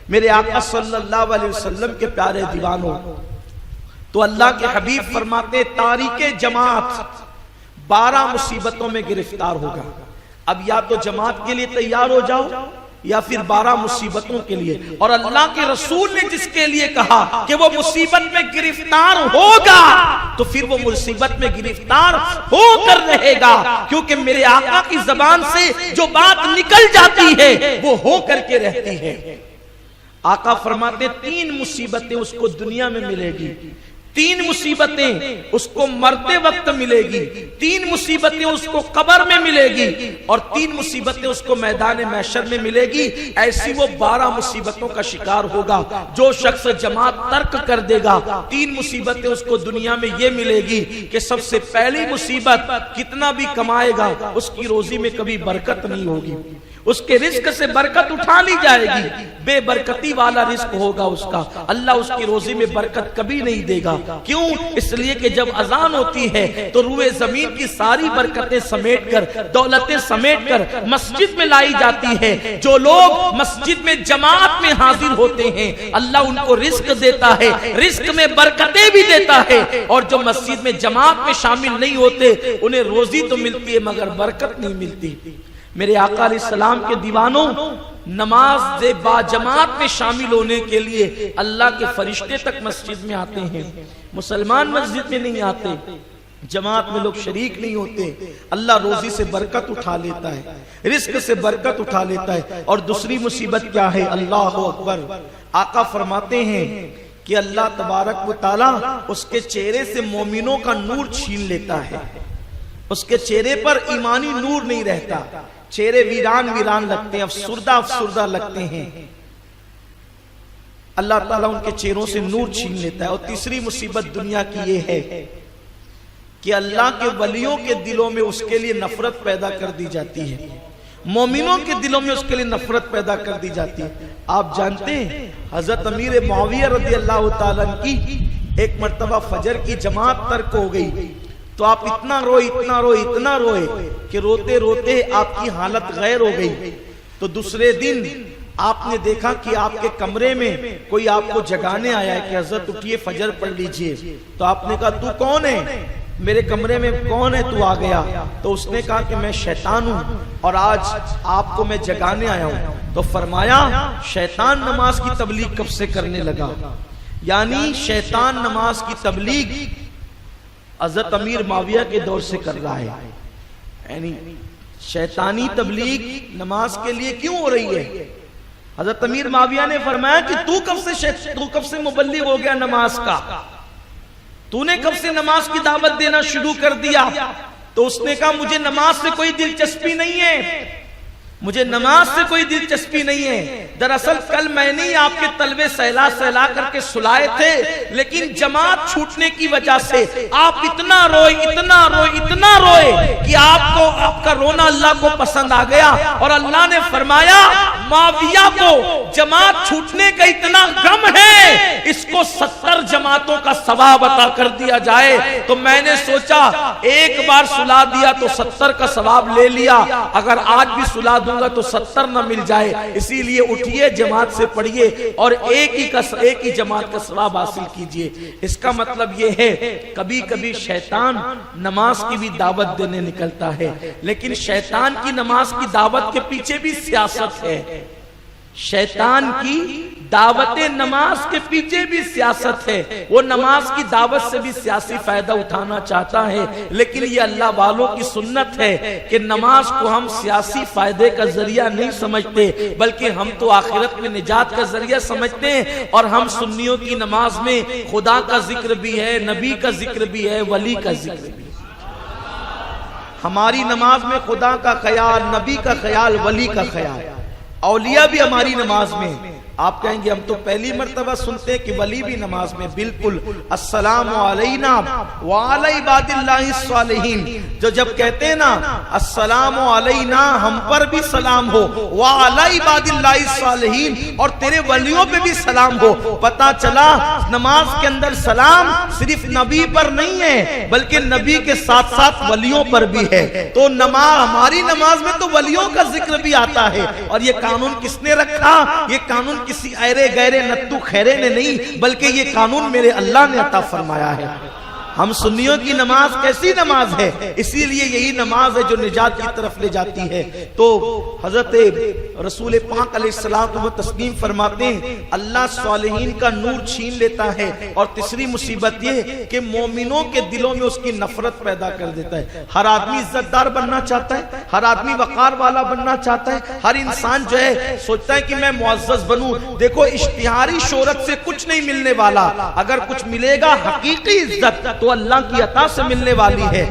میرے آقا صلی اللہ علیہ وسلم کے پیارے دیوانوں، تو اللہ کے حبیب فرماتے تاریک جماعت 12 مصیبتوں میں گرفتار ہوگا۔ اب یا تو جماعت کے لیے تیار ہو جاؤ یا پھر 12 مصیبتوں کے لیے، اور اللہ کے رسول نے جس کے لیے کہا کہ وہ مصیبت میں گرفتار ہوگا تو پھر وہ مصیبت میں گرفتار ہو کر رہے گا، کیونکہ میرے آقا کی زبان سے جو بات نکل جاتی ہے وہ ہو کر کے رہتی ہے۔ آقا فرماتے 3 مصیبتیں اس کو دنیا میں ملے گی، 3 مصیبتیں اس کو مرتے وقت ملے گی، 3 مصیبتیں اس کو قبر میں ملے گی، اور 3 مصیبتیں اس کو میدان محشر میں ملے گی۔ ایسی وہ 12 مصیبتوں کا شکار ہوگا۔ جو شخص جماعت ترک کر دے گا 3 مصیبتیں اس کو دنیا میں یہ ملے گی کہ سب سے پہلی مصیبت، کتنا بھی کمائے گا اس کی روزی میں کبھی برکت نہیں ہوگی، اس کے رزق سے برکت اٹھا لی جائے گی، بے برکتی والا رزق ہوگا اس کا، اللہ اس کی روزی میں برکت کبھی نہیں دے گا۔ کیوں؟ اس لیے کہ جب اذان ہوتی ہے تو روئے زمین کی ساری برکتیں سمیٹ کر، دولتیں سمیٹ کر مسجد میں لائی جاتی ہے۔ جو لوگ مسجد میں جماعت میں حاضر ہوتے ہیں اللہ ان کو رزق دیتا ہے، رزق میں برکتیں بھی دیتا ہے، اور جو مسجد میں جماعت میں شامل نہیں ہوتے انہیں روزی تو ملتی ہے مگر برکت نہیں ملتی۔ میرے آقا علیہ السلام کے دیوانوں، نماز با جماعت میں شامل ہونے کے لیے اللہ کے فرشتے تک مسجد میں آتے ہیں، مسلمان مسجد میں نہیں آتے، جماعت میں لوگ شریک نہیں ہوتے۔ اللہ روزی سے برکت اٹھا لیتا ہے، رزق سے برکت اٹھا لیتا ہے۔ اور دوسری مصیبت کیا ہے؟ اللہ اکبر۔ آقا فرماتے ہیں کہ اللہ تبارک و تعالی اس کے چہرے سے مومنوں کا نور چھین لیتا ہے، اس کے چہرے پر ایمانی نور نہیں رہتا، چہرے ویران ویران لگتے ہیں، افسردہ لگتے ہیں۔ اللہ تعالیٰ ان کے چہروں سے نور چھین لیتا ہے۔ اور تیسری مصیبت دنیا کی یہ ہے کہ اللہ کے ولیوں کے دلوں میں اس کے لیے نفرت پیدا کر دی جاتی ہے، مومنوں کے دلوں میں اس کے لیے نفرت پیدا کر دی جاتی ہے۔ آپ جانتے ہیں حضرت امیر معاویہ رضی اللہ تعالیٰ عنہ کی ایک مرتبہ فجر کی جماعت ترک ہو گئی تو آپ اتنا روئے کہ روتے روتے آپ کی حالت غیر ہو گئی۔ تو دوسرے دن آپ نے دیکھا کہ آپ کے کمرے میں کوئی آپ کو جگانے آیا ہے کہ حضرت اٹھیے فجر پڑھ لیجئے۔ تو آپ نے کہا تو کون ہے؟ میرے کمرے میں کون ہے تو آ گیا؟ تو اس نے کہا کہ میں شیطان ہوں اور آج آپ کو میں جگانے آیا ہوں۔ تو فرمایا شیطان نماز کی تبلیغ کب سے کرنے لگا؟ یعنی شیطان نماز کی تبلیغ حضرت امیر معاویہ کے دور سے کر رہا ہے، یعنی شیطانی تبلیغ نماز کے لیے کیوں ہو رہی ہے؟ حضرت امیر معاویہ نے فرمایا کہ تو کب سے مبلغ ہو گیا نماز کا، تو نے کب سے نماز کی دعوت دینا شروع کر دیا؟ تو اس نے کہا مجھے نماز سے کوئی دلچسپی نہیں ہے، مجھے نماز سے کوئی دلچسپی نہیں ہے۔ دراصل کل میں نے آپ کے طلبے سہلا کر کے سلائے تھے، لیکن جماعت چھوٹنے کی وجہ سے آپ اتنا روئے کہ آپ کا رونا اللہ کو پسند آ گیا، اور اللہ نے فرمایا معاویہ کو جماعت چھوٹنے کا اتنا غم ہے، اس کو 70 جماعتوں کا ثواب عطا کر دیا جائے۔ تو میں نے سوچا ایک بار سلا دیا تو 70 کا ثواب لے لیا، اگر آج بھی سلا دوں گا تو 70 نہ مل جائے، اسی لیے اٹھیے جماعت سے پڑھیے اور ایک ہی جماعت کا ثواب حاصل کیجئے۔ اس کا مطلب یہ ہے کبھی کبھی شیطان نماز کی بھی دعوت دینے نکلتا ہے، لیکن شیطان کی نماز کی دعوت کے پیچھے بھی سیاست ہے، شیطان کی دعوت نماز کے پیچھے بھی سیاست ہے، وہ نماز کی دعوت سے بھی سیاسی فائدہ اٹھانا چاہتا ہے، لیکن یہ اللہ والوں کی سنت ہے کہ نماز کو ہم سیاسی فائدے کا ذریعہ نہیں سمجھتے، بلکہ ہم تو آخرت میں نجات کا ذریعہ سمجھتے ہیں۔ اور ہم سنیوں کی نماز میں خدا کا ذکر بھی ہے، نبی کا ذکر بھی ہے، ولی کا ذکر بھی ہے۔ ہماری نماز میں خدا کا خیال، نبی کا خیال، ولی کا خیال، اولیاء بھی ہماری نماز میں۔ آپ کہیں گے ہم تو پہلی مرتبہ سنتے ہیں کہ ولی بھی نماز میں، بالکل۔ السلام علینا وعلی عباد اللہ الصالحین، جو جب کہتے ہیں نا السلام علینا ہم پر بھی سلام ہو، وعلی عباد اللہ الصالحین اور تیرے ولیوں پہ بھی سلام ہو، پتا چلا نماز کے اندر سلام صرف نبی پر نہیں ہے بلکہ نبی کے ساتھ ساتھ ولیوں پر بھی ہے۔ تو ہماری نماز میں تو ولیوں کا ذکر بھی آتا ہے، اور یہ قانون کس نے رکھا؟ یہ قانون کسی ایرے گیرے نتو خیرے نے نہیں، بلکہ یہ قانون میرے اللہ نے عطا فرمایا ہے۔ ہم سنیوں کی نماز کیسی نماز ہے؟ اسی لیے یہی نماز ہے جو نجات کی طرف لے جاتی ہے۔ تو حضرت رسول پاک علیہ السلام وہ تسلیم فرماتے ہیں اللہ صالحین کا نور چھین لیتا ہے، اور تیسری مصیبت یہ کہ مومنوں کے دلوں میں اس کی نفرت پیدا کر دیتا ہے۔ ہر آدمی عزت دار بننا چاہتا ہے، ہر آدمی وقار والا بننا چاہتا ہے، ہر انسان جو ہے سوچتا ہے کہ میں معزز بنوں۔ دیکھو اشتہاری شہرت سے کچھ نہیں ملنے والا، اگر کچھ ملے گا حقیقی عزت تو اللہ کی عطا سے ملنے والی ہے۔